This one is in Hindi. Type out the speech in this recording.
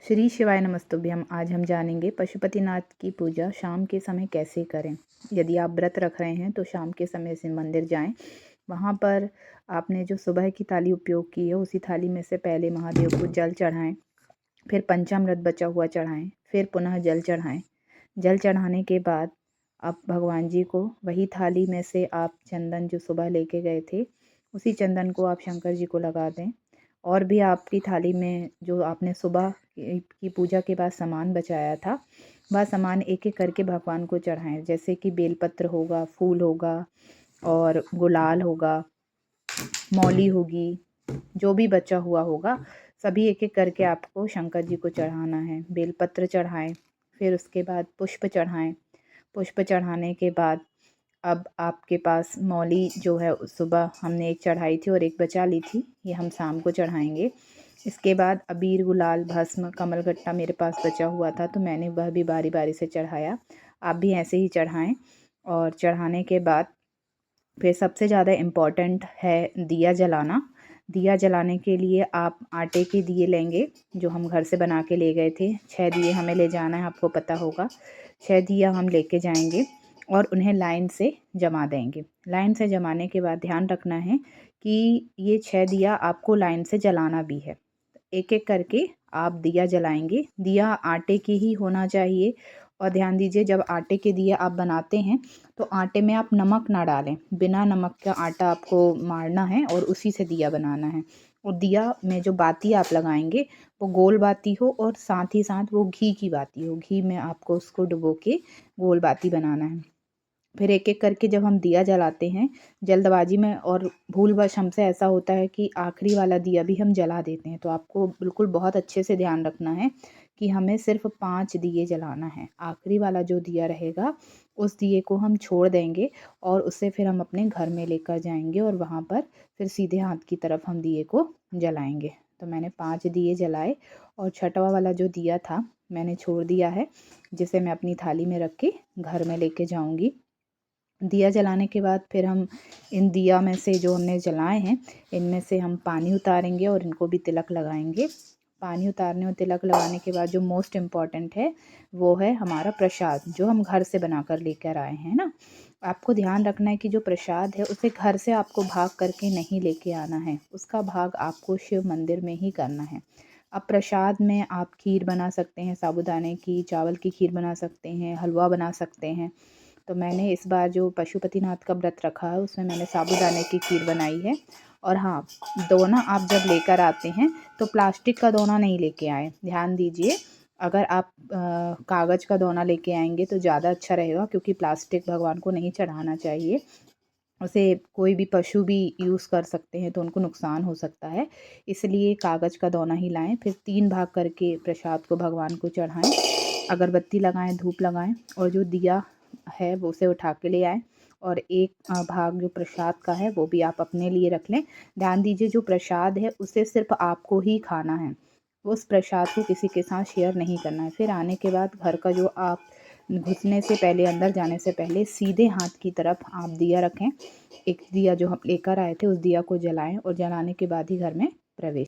श्री शिवाय नमस्तुभ्यम। आज हम जानेंगे पशुपतिनाथ की पूजा शाम के समय कैसे करें। यदि आप व्रत रख रहे हैं तो शाम के समय से मंदिर जाएं। वहां पर आपने जो सुबह की थाली उपयोग की है उसी थाली में से पहले महादेव को जल चढ़ाएं, फिर पंचामृत बचा हुआ चढ़ाएं, फिर पुनः जल चढ़ाएं। जल चढ़ाने के बाद आप भगवान जी को वही थाली में से आप चंदन जो सुबह लेके गए थे उसी चंदन को आप शंकर जी को लगा दें। और भी आपकी थाली में जो आपने सुबह की पूजा के बाद सामान बचाया था वह सामान एक एक करके भगवान को चढ़ाएं। जैसे कि बेलपत्र होगा, फूल होगा और गुलाल होगा, मौली होगी, जो भी बचा हुआ होगा सभी एक एक करके आपको शंकर जी को चढ़ाना है। बेलपत्र चढ़ाएं, फिर उसके बाद पुष्प चढ़ाएं। पुष्प चढ़ाने के बाद अब आपके पास मौली जो है सुबह हमने एक चढ़ाई थी और एक बचा ली थी, ये हम शाम को चढ़ाएंगे। इसके बाद अबीर, गुलाल, भस्म, कमलगट्टा मेरे पास बचा हुआ था तो मैंने वह भी बारी बारी से चढ़ाया। आप भी ऐसे ही चढ़ाएं। और चढ़ाने के बाद फिर सबसे ज़्यादा इम्पॉर्टेंट है दिया जलाना। दिया जलाने के लिए आप आटे के दिए लेंगे जो हम घर से बना के ले गए थे। 6 दिए हमें ले जाना है, आपको पता होगा। 6 दिया हम लेके जाएंगे और उन्हें लाइन से जमा देंगे। लाइन से जमाने के बाद ध्यान रखना है कि ये 6 दिया आपको लाइन से जलाना भी है। एक एक करके आप दिया जलाएंगे। दिया आटे की ही होना चाहिए। और ध्यान दीजिए, जब आटे के दिए आप बनाते हैं तो आटे में आप नमक ना डालें। बिना नमक का आटा आपको मारना है और उसी से दिया बनाना है। और दिया में जो बाती आप लगाएंगे वो गोल बाती हो और साथ ही साथ वो घी की बाती हो। घी में आपको उसको डुबो के गोल बाती बनाना है। फिर एक एक करके जब हम दिया जलाते हैं जल्दबाजी में और भूलवश हमसे ऐसा होता है कि आखिरी वाला दिया भी हम जला देते हैं, तो आपको बिल्कुल बहुत अच्छे से ध्यान रखना है कि हमें सिर्फ 5 दिए जलाना है। आखिरी वाला जो दिया रहेगा उस दिए को हम छोड़ देंगे और उससे फिर हम अपने घर में लेकर जाएंगे और वहाँ पर फिर सीधे हाथ की तरफ हम दिए को जलाएंगे। तो मैंने 5 दिए जलाए और छठवां वाला जो दिया था मैंने छोड़ दिया है, जिसे मैं अपनी थाली में रख के घर में लेके जाऊंगी। दिया जलाने के बाद फिर हम इन दिया में से जो हमने जलाए हैं इनमें से हम पानी उतारेंगे और इनको भी तिलक लगाएंगे। पानी उतारने और तिलक लगाने के बाद जो मोस्ट इम्पॉर्टेंट है वो है हमारा प्रसाद, जो हम घर से बना कर लेकर आए हैं ना। आपको ध्यान रखना है कि जो प्रसाद है उसे घर से आपको भाग करके नहीं लेके आना है, उसका भाग आपको शिव मंदिर में ही करना है। अब प्रसाद में आप खीर बना सकते हैं, साबूदाने की, चावल की खीर बना सकते हैं, हलवा बना सकते हैं। तो मैंने इस बार जो पशुपतिनाथ का व्रत रखा है उसमें मैंने साबूदाने की खीर बनाई है। और हाँ, दोना आप जब लेकर आते हैं तो प्लास्टिक का दोना नहीं लेके आए। ध्यान दीजिए, अगर आप कागज़ का दोना लेके आएंगे तो ज़्यादा अच्छा रहेगा, क्योंकि प्लास्टिक भगवान को नहीं चढ़ाना चाहिए। उसे कोई भी पशु भी यूज़ कर सकते हैं तो उनको नुकसान हो सकता है। इसलिए कागज़ का दोना ही लाएं। फिर 3 भाग करके प्रसाद को भगवान को चढ़ाएं, अगरबत्ती लगाएं, धूप लगाएं और जो दिया है वो उसे उठा के ले आएँ। और एक भाग जो प्रसाद का है वो भी आप अपने लिए रख लें। ध्यान दीजिए, जो प्रसाद है उसे सिर्फ आपको ही खाना है, उस प्रसाद को किसी के साथ शेयर नहीं करना है। फिर आने के बाद घर का जो आप घुसने से पहले, अंदर जाने से पहले सीधे हाथ की तरफ आप दिया रखें। एक दिया जो हम लेकर आए थे उस दिया को जलाएं और जलाने के बाद ही घर में प्रवेश